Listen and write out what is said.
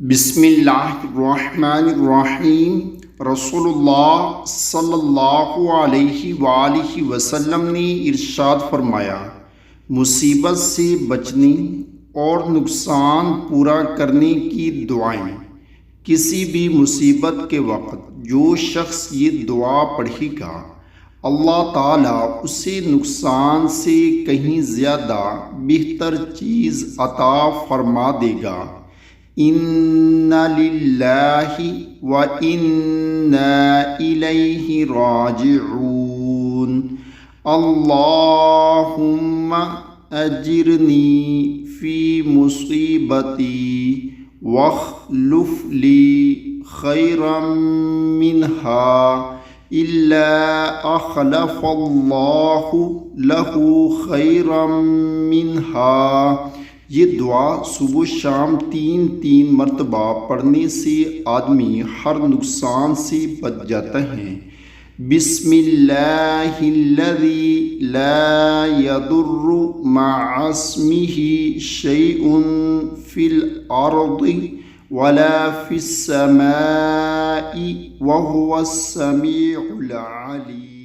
بسم اللہ الرحمن الرحیم۔ رسول اللہ صلی اللہ علیہ وآلہ وسلم نے ارشاد فرمایا، مصیبت سے بچنے اور نقصان پورا کرنے کی دعائیں۔ کسی بھی مصیبت کے وقت جو شخص یہ دعا پڑھے گا، اللہ تعالیٰ اسے نقصان سے کہیں زیادہ بہتر چیز عطا فرما دے گا۔ اِنَّ لِلَّهِ وَإِنَّا إِلَيْهِ راجعون۔ اللہم اجرنی فی مصیبتی واخلف لی خیرا منها الا اخلف اللہ لہ خیرا منها۔ یہ دعا صبح و شام تین مرتبہ پڑھنے سے آدمی ہر نقصان سے بچ جاتا ہے۔ بسم اللہ الذی لا یضر مع اسمہ شیء فی الارض ولا فی السماء وہو السمیع العلیم۔